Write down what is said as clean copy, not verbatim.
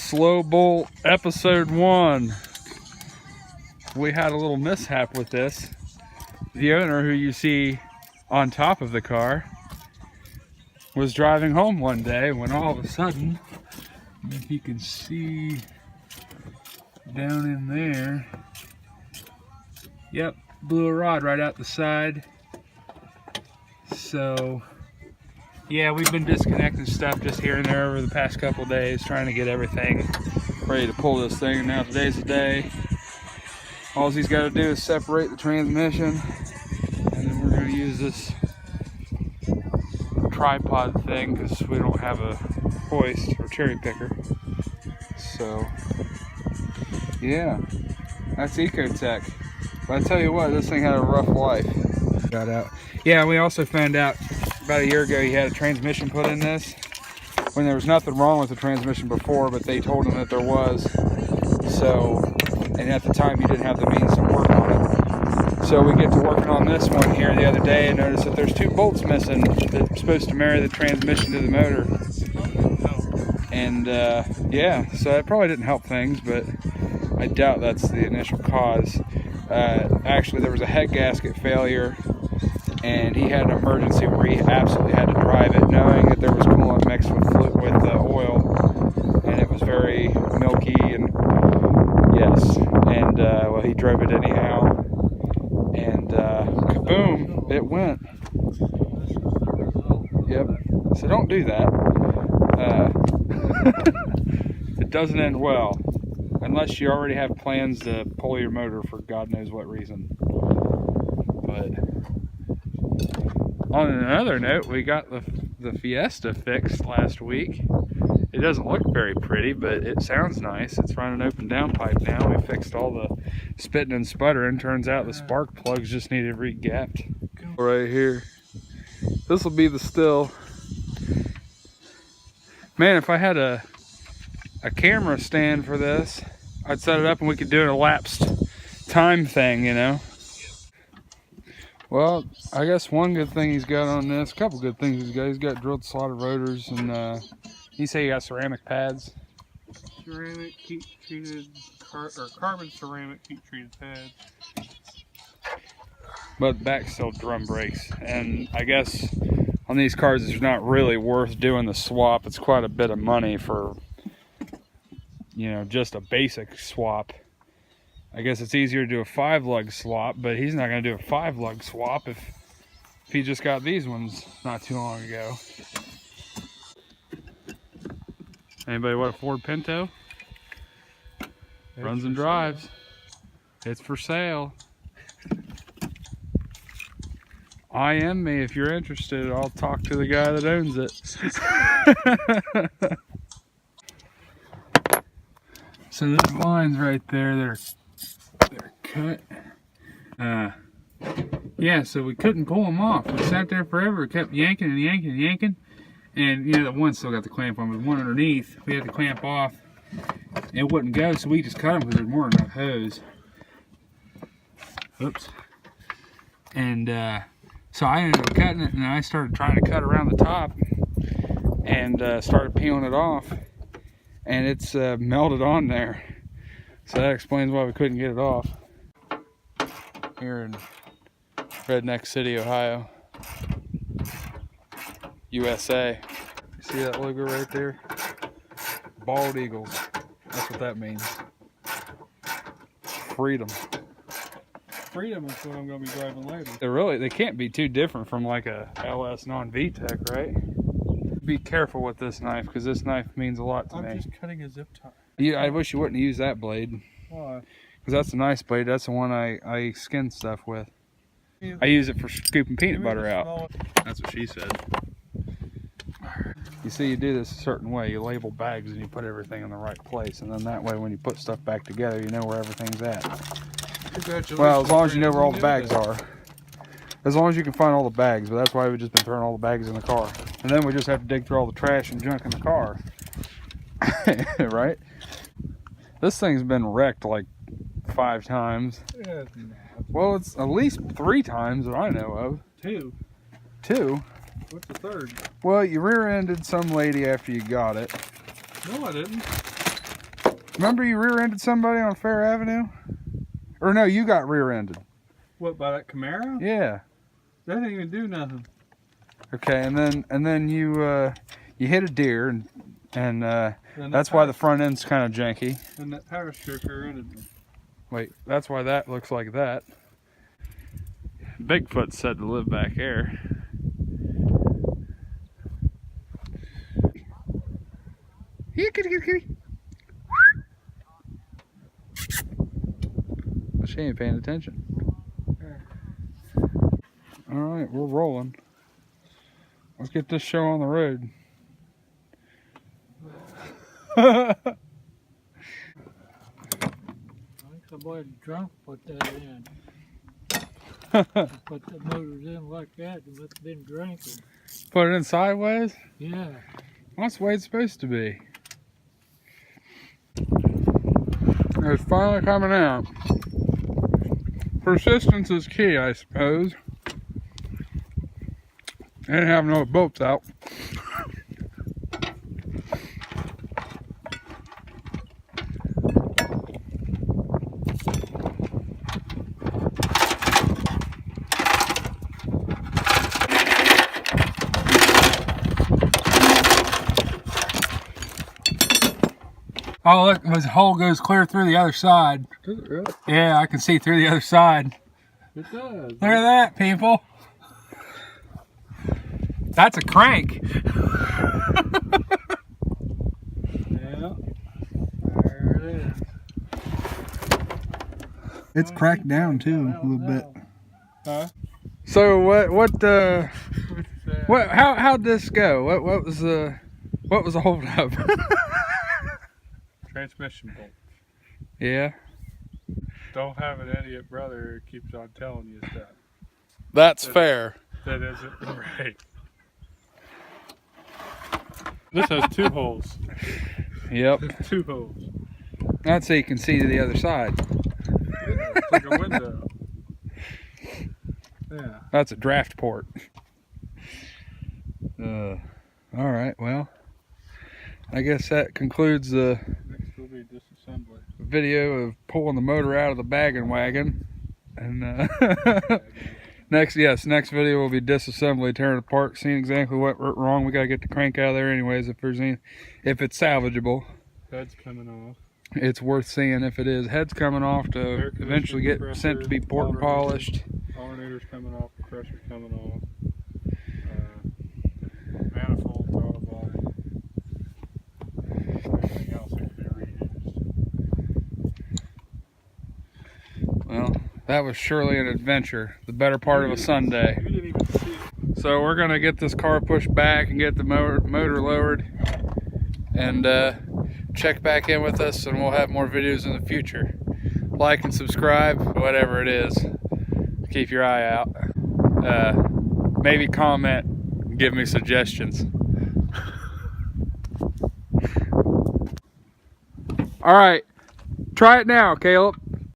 Slowbolt episode 1. We had a little mishap with this. The owner, who you see on top of the car, was driving home one day when all of a sudden, if you can see down in there, yep, blew a rod right out the side. So yeah, we've been disconnecting stuff just here and there over the past couple of days, trying to get everything ready to pull this thing. And now today's the day. All he's got to do is separate the transmission, and then we're going to use this tripod thing because we don't have a hoist or cherry picker. So yeah, that's Ecotech. But I tell you what, this thing had a rough life. Got out. Yeah, we also found out about a year ago he had a transmission put in this when there was nothing wrong with the transmission before, but they told him that there was. So, and at the time he didn't have the means to work on it. So we get to working on this one here the other day and notice that there's 2 bolts missing that's supposed to marry the transmission to the motor. And yeah, so it probably didn't help things, but I doubt that's the initial cause. Actually, there was a head gasket failure, and he had an emergency where he absolutely had to drive it, knowing that there was coolant mixed with oil, and it was very milky, and yes, and well, he drove it anyhow, and kaboom, it went. Yep. So don't do that. It doesn't end well, unless you already have plans to pull your motor for God knows what reason. But on another note, we got the Fiesta fixed last week. It doesn't look very pretty, but it sounds nice. It's running open down pipe now. We fixed all the spitting and sputtering. Turns out the spark plugs just needed re-gapped. Right here. This will be the still. Man, if I had a camera stand for this, I'd set it up and we could do an elapsed time thing, you know. Well, I guess one good thing he's got on this, a couple good things he's got. He's got drilled slotted rotors, and you say you got ceramic pads. Ceramic heat treated carbon ceramic heat treated pads. But back still drum brakes, and I guess on these cars it's not really worth doing the swap. It's quite a bit of money for, you know, just a basic swap. I guess it's easier to do a 5-lug swap, but he's not going to do a 5-lug swap if he just got these ones not too long ago. Anybody want a Ford Pinto? Runs and drives. It's for sale. IM me if you're interested. I'll talk to the guy that owns it. So those lines right there, they're cut. Yeah, so we couldn't pull them off. We sat there forever. We kept yanking and yanking and yanking. And you know, the one still got the clamp on, but the one underneath, we had the clamp off. It wouldn't go, so we just cut them because there's more than enough hose. Oops. And so I ended up cutting it, and I started trying to cut around the top and started peeling it off. And it's melted on there. So that explains why we couldn't get it off. Here in Redneck City, Ohio, USA. You see that logo right there? Bald eagles. That's what that means. Freedom. Freedom is what I'm going to be driving later. They can't be too different from like a LS non-VTEC, right? Be careful with this knife, because this knife means a lot to me. I'm just cutting a zip tie. Yeah, I wish you wouldn't use that blade. Why? Because that's a nice blade. That's the one I skin stuff with. I use it for scooping peanut butter out. That's what she said. You see, you do this a certain way. You label bags and you put everything in the right place. And then that way when you put stuff back together, you know where everything's at. Well, as long as you know where all the bags are. As long as you can find all the bags. But that's why we've just been throwing all the bags in the car. And then we just have to dig through all the trash and junk in the car. Right? This thing's been wrecked like 5 times. Yeah, well, it's at least 3 times that I know of. 2. 2? What's the 3rd? Well, you rear-ended some lady after you got it. No, I didn't. Remember you rear-ended somebody on Fair Avenue? Or no, you got rear-ended. What, by that Camaro? Yeah. That didn't even do nothing. Okay, and then you hit a deer, and that's why the front end's kind of janky. And that power stroke rear-ended me. Wait, that's why that looks like that. Bigfoot's said to live back here. Here, kitty, kitty, kitty. She ain't paying attention. All right, we're rolling. Let's get this show on the road. I think somebody drunk put that in. Put the motors in like that, they must have been drinking. Put it in sideways? Yeah. That's the way it's supposed to be. It's finally coming out. Persistence is key, I suppose. I didn't have no bolts out. Oh, look, this hole goes clear through the other side. Does it really? Yeah, I can see through the other side. It does. Look at that, people. That's a crank. Yeah. There it is. It's cracked down too a little bit. Huh? So how'd this go? What was the hold up? Transmission bolt. Yeah. Don't have an idiot brother who keeps on telling you stuff. That's fair. That isn't right. This has 2 holes. Yep. It's 2 holes. That's so you can see to the other side. Yeah, it's like a window. Yeah. That's a draft port. All right, well, I guess that concludes the Next will be disassembly. video of pulling the motor out of the bagging wagon. And next video will be disassembly, tearing it apart, seeing exactly what went wrong. We gotta get the crank out of there anyways if it's salvageable. Head's coming off. It's worth seeing if it is. Head's coming off to eventually get sent to be port and polished. Alternator's coming off, pressure's coming off. Manifold, throttle body. Everything else can be reused. Well, that was surely an adventure. The better part of a Sunday. You didn't even see it. So we're gonna get this car pushed back and get the motor lowered and check back in with us, and we'll have more videos in the future. Like and subscribe, whatever it is. Keep your eye out. Maybe comment, give me suggestions. All right, try it now, Caleb.